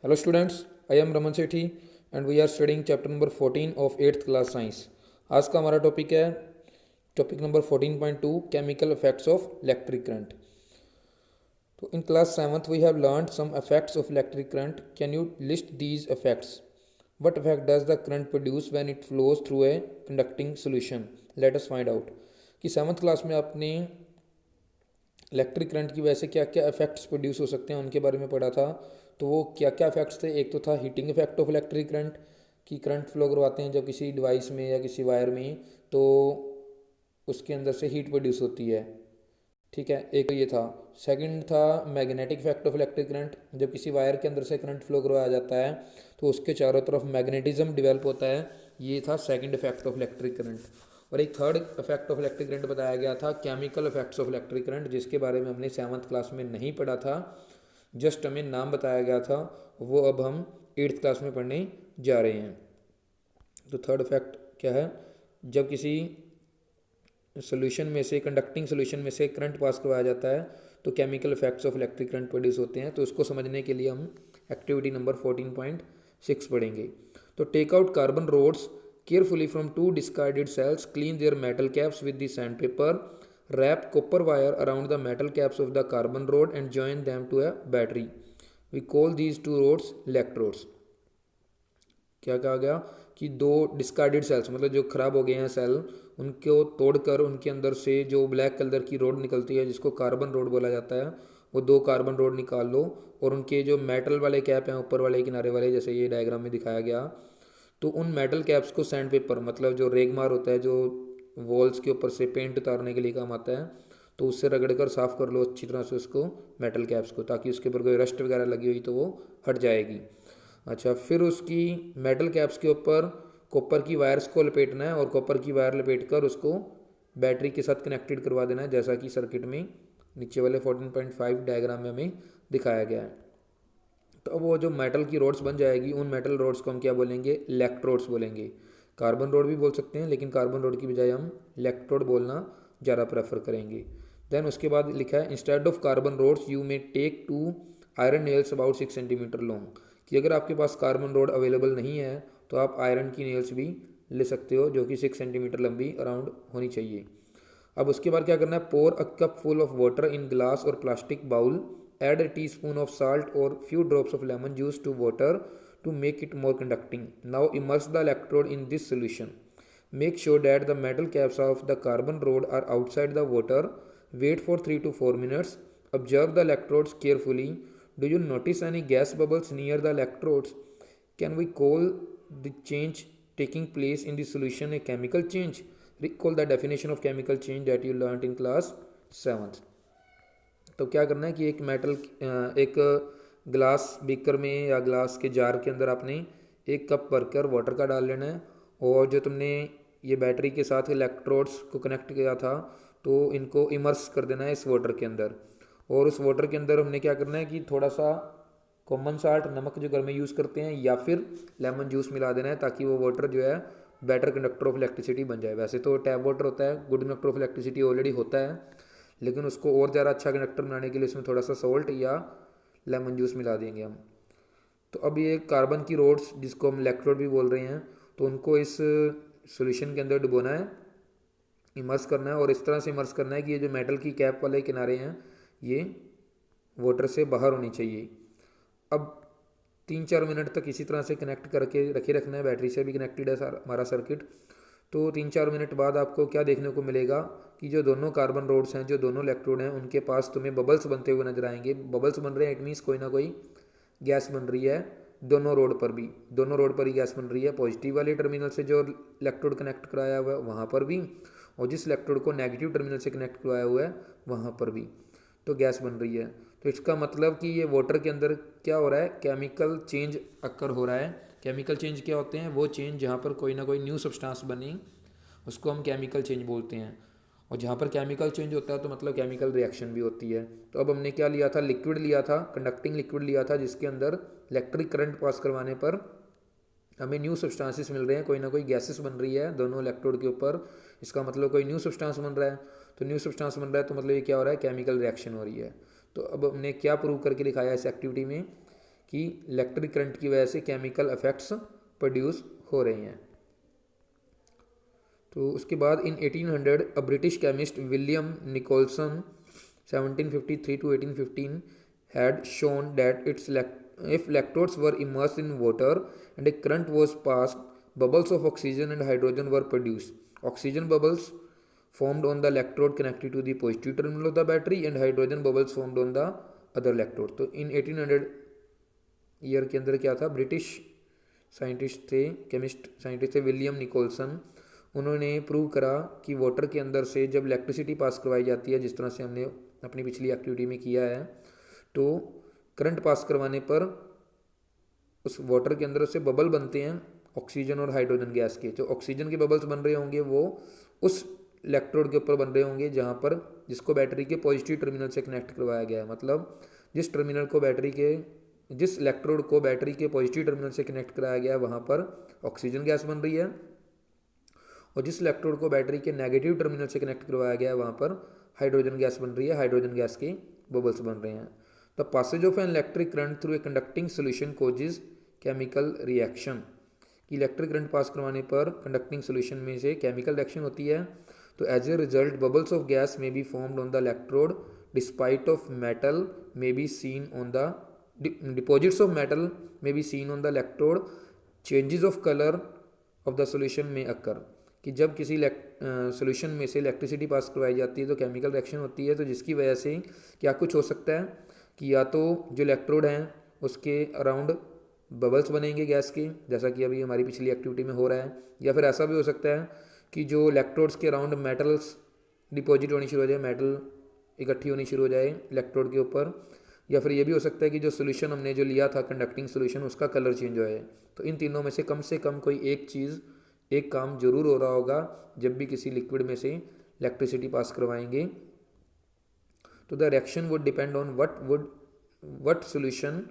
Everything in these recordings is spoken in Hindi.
Hello students, I am Raman Sethi and we are studying chapter number 14 of 8th class science. आज का हमारा टॉपिक है topic number 14.2 chemical effects of electric current. तो in class 7th we have learned some effects of electric current. Can you list these effects? What effect does the current produce when it flows through a conducting solution? Let us find out. कि 7th क्लास में आपने इलेक्ट्रिक करंट की वजह से क्या क्या इफेक्ट्स प्रोड्यूस हो सकते हैं उनके बारे में पढ़ा था. तो वो क्या क्या इफेक्ट्स थे. एक तो था heating effect of electric current, कि करंट फ्लो करवाते हैं जब किसी डिवाइस में या किसी वायर में, तो उसके अंदर से हीट प्रोड्यूस होती है. ठीक है, एक तो ये था. सेकंड था magnetic effect of electric current. जब किसी वायर के अंदर से करंट फ्लो करवाया जाता है तो उसके चारों तरफ मैग्नेटिज्म डेवलप होता है. ये था second effect of electric current. और एक third effect of electric current बताया गया था chemical effects of electric current, जिसके बारे में हमने 7th क्लास में नहीं पढ़ा था, जस्ट हमें नाम बताया गया था. वो अब हम 8th क्लास में पढ़ने जा रहे हैं. तो थर्ड इफेक्ट क्या है, जब किसी सोल्यूशन में से, कंडक्टिंग सोल्यूशन में से करंट पास करवाया जाता है तो chemical effects of electric current produce होते हैं. तो उसको समझने के लिए हम एक्टिविटी नंबर 14.6 पढ़ेंगे. तो take out carbon rods carefully from two discarded cells, clean their metal caps with the sandpaper, wrap copper wire around the metal caps of the carbon rod and join them to a battery. We call these two rods electrodes. क्या कहा गया कि दो डिस्कार्डेड सेल्स, मतलब जो खराब हो गए हैं सेल, उनको तोड़कर उनके अंदर से जो ब्लैक कलर की रोड निकलती है जिसको कार्बन रोड बोला जाता है, वो दो कार्बन रोड निकाल लो और उनके जो मेटल वाले कैप हैं ऊपर वाले किनारे वाले, जैसे ये डायग्राम में दिखाया गया, तो उन मेटल कैप्स को सैंड पेपर, मतलब जो रेगमार होता है जो वॉल्स के ऊपर से पेंट उतारने के लिए काम आता है, तो उससे रगड़ कर साफ़ कर लो अच्छी तरह से उसको, मेटल कैप्स को, ताकि उसके ऊपर कोई रस्ट वगैरह लगी हुई तो वो हट जाएगी. अच्छा, फिर उसकी मेटल कैप्स के ऊपर कॉपर की वायर्स को लपेटना है और कॉपर की वायर लपेट कर उसको बैटरी के साथ कनेक्टेड करवा देना है, जैसा कि सर्किट में नीचे वाले 14.5 डायग्राम में हमें दिखाया गया है. तो अब वो जो मेटल की रोड्स बन जाएगी, उन मेटल रोड्स को हम क्या बोलेंगे, इलेक्ट्रोड्स बोलेंगे. कार्बन रोड भी बोल सकते हैं, लेकिन कार्बन रोड की बजाय हम इलेक्ट्रोड बोलना ज़्यादा प्रेफर करेंगे. देन उसके बाद लिखा है instead of carbon rods you may take two iron nails about 6 centimetre long. कि अगर आपके पास कार्बन रोड अवेलेबल नहीं है तो आप आयरन की नेल्स भी ले सकते हो, जो कि 6 सेंटीमीटर लंबी अराउंड होनी चाहिए. अब उसके बाद क्या करना है, pour a cup full of water in glass और plastic bowl, add a teaspoon of salt or few drops of lemon juice to water to make it more conducting. Now immerse the electrode in this solution. Make sure that the metal caps of the carbon rod are outside the water. Wait for 3 to 4 minutes. Observe the electrodes carefully. Do you notice any gas bubbles near the electrodes? Can we call the change taking place in the solution a chemical change? Recall the definition of chemical change that you learnt in class 7th. तो क्या करना है कि एक ग्लास बीकर में या ग्लास के जार के अंदर आपने एक कप भरकर वाटर का डाल लेना है, और जो तुमने ये बैटरी के साथ इलेक्ट्रोड्स को कनेक्ट किया था तो इनको इमर्स कर देना है इस वाटर के अंदर. और उस वाटर के अंदर हमने क्या करना है कि थोड़ा सा कॉमन साल्ट, नमक जो घर में यूज़ करते हैं, या फिर लेमन जूस मिला देना है, ताकि वो वाटर जो है बेटर कंडक्टर ऑफ इलेक्ट्रिसिटी बन जाए. वैसे तो टैप वाटर होता है good conductor of electricity already होता है, लेकिन उसको और ज़्यादा अच्छा कंडक्टर बनाने के लिए इसमें थोड़ा सा सॉल्ट या लेमन जूस मिला देंगे हम. तो अब ये कार्बन की रोड्स, जिसको हम इलेक्ट्रोड भी बोल रहे हैं, तो उनको इस सॉल्यूशन के अंदर डुबोना है, इमर्स करना है, और इस तरह से इमर्स करना है कि ये जो मेटल की कैप वाले किनारे हैं ये वाटर से बाहर होनी चाहिए. अब 3-4 मिनट तक इसी तरह से कनेक्ट करके रखे रखना है. बैटरी से भी कनेक्टेड है हमारा सर्किट. तो 3-4 मिनट बाद आपको क्या देखने को मिलेगा कि जो दोनों कार्बन रोड्स हैं, जो दोनों इलेक्ट्रोड हैं, उनके पास तुम्हें बबल्स बनते हुए नजर आएंगे. बबल्स बन रहे हैं, इट मीन्स कोई ना कोई गैस बन रही है. दोनों रोड पर भी, दोनों रोड पर ही गैस बन रही है. पॉजिटिव वाले टर्मिनल से जो इलेक्ट्रोड कनेक्ट कराया हुआ है वहाँ पर भी, और जिस इलेक्ट्रोड को नेगेटिव टर्मिनल से कनेक्ट करवाया हुआ है वहाँ पर भी तो गैस बन रही है. तो इसका मतलब कि ये वाटर के अंदर क्या हो रहा है, केमिकल चेंज अक्कर हो रहा है. केमिकल चेंज क्या होते हैं, वो चेंज जहाँ पर कोई ना कोई न्यू सब्सटेंस बनी उसको हम केमिकल चेंज बोलते हैं. और जहाँ पर केमिकल चेंज होता है तो मतलब केमिकल रिएक्शन भी होती है. तो अब हमने क्या लिया था, लिक्विड लिया था, कंडक्टिंग लिक्विड लिया था, जिसके अंदर इलेक्ट्रिक करंट पास करवाने पर हमें न्यू सब्सटेंसेस मिल रहे हैं, कोई ना कोई गैसेस बन रही है दोनों इलेक्ट्रोड के ऊपर. इसका मतलब कोई न्यू सब्सटेंस बन रहा है. तो न्यू सब्सटेंस बन रहा है तो मतलब ये क्या हो रहा है, केमिकल रिएक्शन हो रही है. तो अब हमने क्या प्रूव करके दिखाया इस एक्टिविटी में कि इलेक्ट्रिक करंट की वजह से केमिकल इफेक्ट्स प्रोड्यूस हो रहे हैं। तो उसके बाद in 1800 a British chemist William Nicholson 1753 to 1815 had shown that if electrodes were immersed in water and a current was passed, bubbles of oxygen and hydrogen were produced. Oxygen bubbles formed on the electrode connected to the positive terminal of the battery and hydrogen bubbles formed on the other electrode. तो इन 1800 ईयर के अंदर क्या था, ब्रिटिश साइंटिस्ट थे, केमिस्ट साइंटिस्ट थे विलियम निकोलसन, उन्होंने प्रूव करा कि वाटर के अंदर से जब इलेक्ट्रिसिटी पास करवाई जाती है, जिस तरह से हमने अपनी पिछली एक्टिविटी में किया है, तो करंट पास करवाने पर उस वाटर के अंदर से बबल बनते हैं ऑक्सीजन और हाइड्रोजन गैस के। जो ऑक्सीजन के बबल्स बन रहे होंगे वो उस इलेक्ट्रोड के ऊपर बन रहे होंगे जहाँ पर जिसको बैटरी के पॉजिटिव टर्मिनल से कनेक्ट करवाया गया है। मतलब जिस इलेक्ट्रोड को बैटरी के पॉजिटिव टर्मिनल से कनेक्ट कराया गया है वहाँ पर ऑक्सीजन गैस बन रही है, और जिस इलेक्ट्रोड को बैटरी के नेगेटिव टर्मिनल से कनेक्ट करवाया गया है वहाँ पर हाइड्रोजन गैस बन रही है, हाइड्रोजन गैस के बबल्स बन रहे हैं। The passage of an electric current through a conducting solution causes chemical reaction, कि इलेक्ट्रिक करंट पास करवाने पर कंडक्टिंग सोल्यूशन में से केमिकल रिएक्शन होती है। तो as a result bubbles of gas may be formed on the electrode despite of metal may be seen on the deposits of metal may be seen on the electrode, changes of colour of the solution may occur, कि जब किसी सोल्यूशन में से इलेक्ट्रिसिटी पास करवाई जाती है तो केमिकल रिएक्शन होती है, तो जिसकी वजह से क्या कुछ हो सकता है कि या तो जो इलेक्ट्रोड हैं उसके अराउंड बबल्स बनेंगे गैस के, जैसा कि अभी हमारी पिछली एक्टिविटी में हो रहा है, या फिर ऐसा भी हो सकता है कि जो इलेक्ट्रोड्स के अराउंड मेटल्स डिपॉजिट होनी शुरू हो जाए, मेटल इकट्ठी होनी शुरू हो जाए इलेक्ट्रोड के ऊपर, या फिर ये भी हो सकता है कि जो सोल्यूशन हमने जो लिया था कंडक्टिंग सोल्यूशन उसका कलर चेंज हो जाए। तो इन तीनों में से कम कोई एक काम जरूर हो रहा होगा जब भी किसी लिक्विड में से इलेक्ट्रिसिटी पास करवाएंगे। तो the reaction would depend on what solution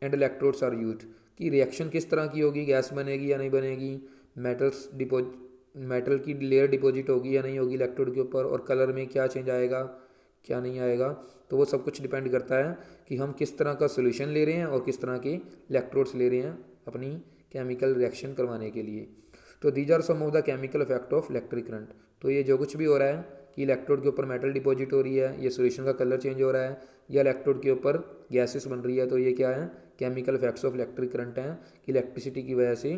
and electrodes are used, कि रिएक्शन किस तरह की होगी, गैस बनेगी या नहीं बनेगी, मेटल की लेयर डिपॉजिट होगी या नहीं होगी इलेक्ट्रोड के ऊपर, और कलर में क्या चेंज आएगा क्या नहीं आएगा। तो वो सब कुछ डिपेंड करता है कि हम किस तरह का सोल्यूशन ले रहे हैं और किस तरह के इलेक्ट्रोड्स ले रहे हैं अपनी केमिकल रिएक्शन करवाने के लिए। तो these are some of the chemical effect of electric current. तो ये जो कुछ भी हो रहा है कि इलेक्ट्रोड के ऊपर मेटल डिपॉजिट हो रही है, ये सोल्यूशन का कलर चेंज हो रहा है, या इलेक्ट्रोड के ऊपर गैसेस बन रही है, तो ये क्या है, chemical effects of electric current हैं, कि इलेक्ट्रिसिटी की वजह से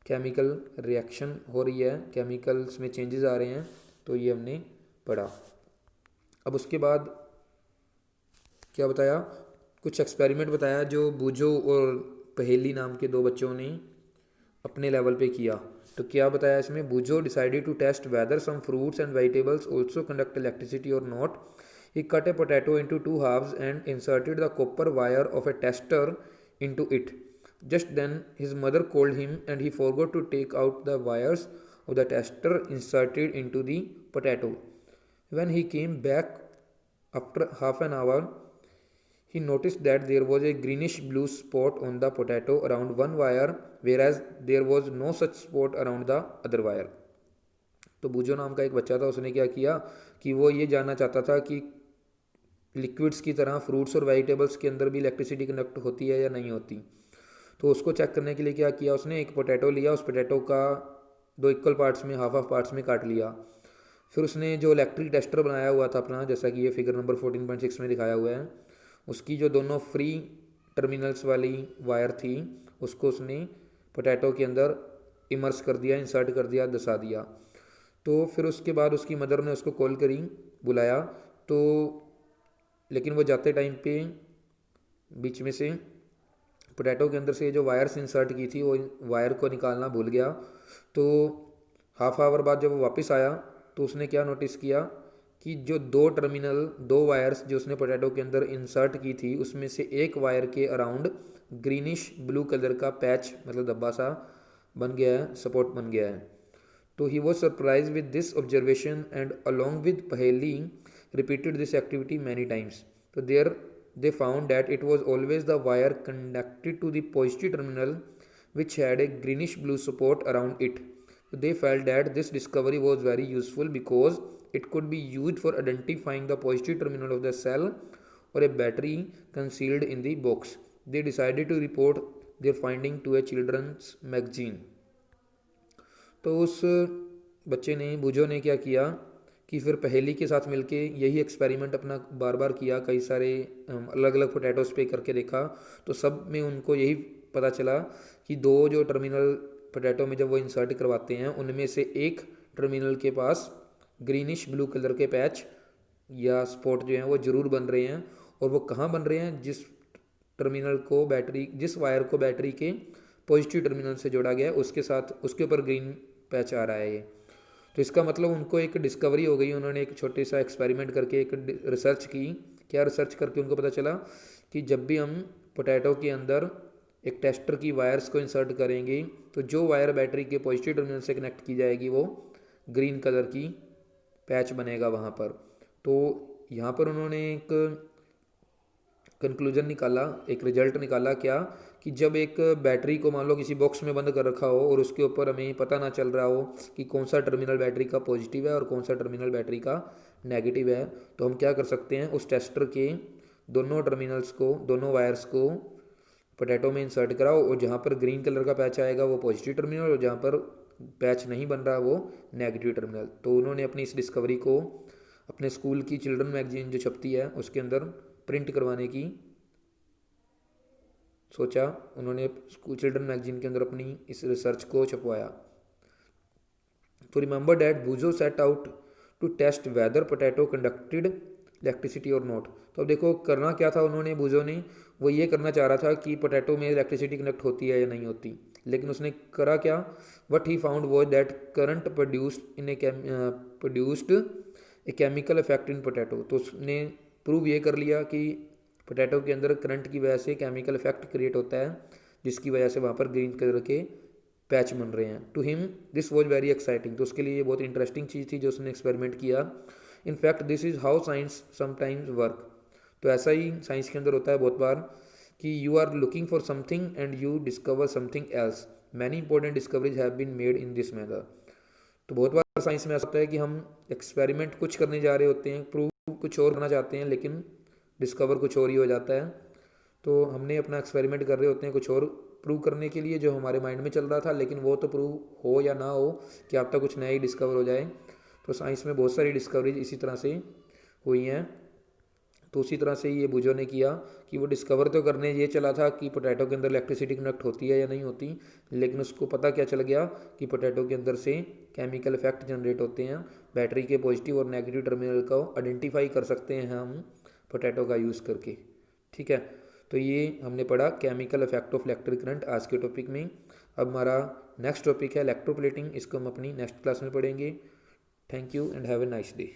केमिकल रिएक्शन हो रही है, केमिकल्स में चेंजेस आ रहे हैं। तो ये हमने पढ़ा। अब उसके बाद क्या बताया, कुछ एक्सपेरिमेंट बताया जो बूजो और पहेली नाम के दो बच्चों ने अपने लेवल पे किया। तो क्या बताया इसमें, Boojho decided to test whether some fruits and vegetables also conduct electricity or not. He cut a potato into two halves and inserted the copper wire of a tester into it. Just then his mother called him and he forgot to take out the wires of the tester inserted into the potato. When he came back after half an hour, he noticed that there was a greenish blue spot on the potato around one wire, whereas there was no such spot around the other wire. तो बूजो नाम का एक बच्चा था, उसने क्या किया कि वो ये जानना चाहता था कि लिक्विड्स की तरह फ्रूट्स और वेजिटेबल्स के अंदर भी इलेक्ट्रिसिटी कंडक्ट होती है या नहीं होती। तो उसको चेक करने के लिए क्या किया उसने, एक पोटैटो लिया, उस पोटैटो का दो इक्वल पार्ट्स में हाफ पार्ट्स में काट लिया। फिर उसने जो इलेक्ट्रिक टेस्टर बनाया हुआ था अपना, जैसा कि ये फिगर नंबर 14.6 में दिखाया हुआ है, उसकी जो दोनों फ्री टर्मिनल्स वाली वायर थी उसको उसने पोटैटो के अंदर इमर्स कर दिया, इंसर्ट कर दिया, दसा दिया। तो फिर उसके बाद उसकी मदर ने उसको कॉल करी, बुलाया, तो लेकिन वो जाते टाइम पे बीच में से पोटैटो के अंदर से जो वायर्स इंसर्ट की थी वो वायर को निकालना भूल गया। तो हाफ आवर बाद जब वो वापस आया तो उसने क्या नोटिस किया कि जो दो वायर्स जो उसने पोटैटो के अंदर इंसर्ट की थी उसमें से एक वायर के अराउंड ग्रीनिश ब्लू कलर का पैच, मतलब धब्बा सा बन गया है, सपोर्ट बन गया है। तो he was surprise with this observation and along with पहेली repeated this activity many times. So there they found that it was always the wire connected to the positive terminal which had a greenish blue support around it. So they felt that this discovery was very useful because it could be used for identifying the positive terminal of the cell or a battery concealed in the box. They decided to report their finding to a children's magazine. तो उस बच्चे ने, बुजो ने क्या किया कि फिर पहेली के साथ मिलके यही एक्सपेरिमेंट अपना बार बार किया, कई सारे अलग अलग पोटैटोस पे करके देखा। तो सब में उनको यही पता चला कि दो जो टर्मिनल पोटैटो में जब वो इंसर्ट करवाते हैं उनमें से एक टर्मिनल के पास ग्रीनिश ब्लू कलर के पैच या स्पॉट जो हैं वो ज़रूर बन रहे हैं। और वो कहाँ बन रहे हैं? जिस टर्मिनल को बैटरी, जिस वायर को बैटरी के पॉजिटिव टर्मिनल से जोड़ा गया है उसके साथ, उसके ऊपर ग्रीन पैच आ रहा है ये। तो इसका मतलब उनको एक डिस्कवरी हो गई। उन्होंने एक छोटे सा एक्सपेरिमेंट करके एक रिसर्च की। क्या रिसर्च करके उनको पता चला कि जब भी हम पोटैटो के अंदर एक टेस्टर की वायर्स को इंसर्ट करेंगे तो जो वायर बैटरी के पॉजिटिव टर्मिनल से कनेक्ट की जाएगी वो ग्रीन कलर की पैच बनेगा वहाँ पर। तो यहाँ पर उन्होंने एक कंक्लूजन निकाला, एक रिजल्ट निकाला, क्या कि जब एक बैटरी को मान लो किसी बॉक्स में बंद कर रखा हो और उसके ऊपर हमें पता ना चल रहा हो कि कौन सा टर्मिनल बैटरी का पॉजिटिव है और कौन सा टर्मिनल बैटरी का नेगेटिव है, तो हम क्या कर सकते हैं, उस टेस्टर के दोनों टर्मिनल्स को, दोनों वायर्स को पोटैटो में इंसर्ट कराओ और जहाँ पर ग्रीन कलर का पैच आएगा वो पॉजिटिव टर्मिनल और जहाँ पर पैच नहीं बन रहा वो नेगेटिव टर्मिनल। तो उन्होंने अपनी इस डिस्कवरी को अपने स्कूल की चिल्ड्रन मैगजीन जो छपती है उसके अंदर प्रिंट करवाने की सोचा। उन्होंने स्कूल चिल्ड्रन मैगजीन के अंदर अपनी इस रिसर्च को छपवाया। तो remember that Boojho set out to test whether potato conducted electricity or not. तो अब देखो करना क्या था उन्होंने, बुजो ने, वो ये करना चाह रहा था कि पोटैटो में इलेक्ट्रिसिटी कनेक्ट होती है या नहीं होती। लेकिन उसने करा क्या, what he found was that current produced a chemical effect in potato. तो उसने प्रूव ये कर लिया कि पोटैटो के अंदर करंट की वजह से केमिकल इफेक्ट क्रिएट होता है जिसकी वजह से वहाँ पर ग्रीन कलर के पैच बन रहे हैं। To him this was very exciting. तो उसके लिए ये बहुत इंटरेस्टिंग चीज़ थी जो उसने एक्सपेरिमेंट किया। In fact this is how science sometimes work. तो ऐसा ही साइंस के अंदर होता है बहुत बार कि you are looking for something and you discover something else. Many important discoveries have been made in this method. तो बहुत बार साइंस में ऐसा होता है कि हम एक्सपेरिमेंट कुछ करने जा रहे होते हैं, प्रूव कुछ और करना चाहते हैं, लेकिन डिस्कवर कुछ और ही हो जाता है। तो हमने अपना एक्सपेरिमेंट कर रहे होते हैं कुछ और प्रूव करने के लिए जो हमारे माइंड में चल रहा था, लेकिन वो तो प्रूव हो या ना हो, कि आप तक कुछ नया ही डिस्कवर हो जाए। तो साइंस में बहुत सारी डिस्कवरीज इसी तरह से हुई हैं। तो उसी तरह से ये बुजो ने किया कि वो डिस्कवर तो करने ये चला था कि पोटैटो के अंदर इलेक्ट्रिसिटी कनेक्ट होती है या नहीं होती, लेकिन उसको पता क्या चल गया कि पोटैटो के अंदर से केमिकल इफेक्ट जनरेट होते हैं। बैटरी के पॉजिटिव और नेगेटिव टर्मिनल को आइडेंटिफाई कर सकते हैं हम पोटैटो का यूज़ करके। ठीक है, तो ये हमने पढ़ा chemical effect of electric current आज के टॉपिक में। अब हमारा नेक्स्ट टॉपिक है इलेक्ट्रोप्लेटिंग, इसको हम अपनी नेक्स्ट क्लास में पढ़ेंगे। Thank you and have a nice day.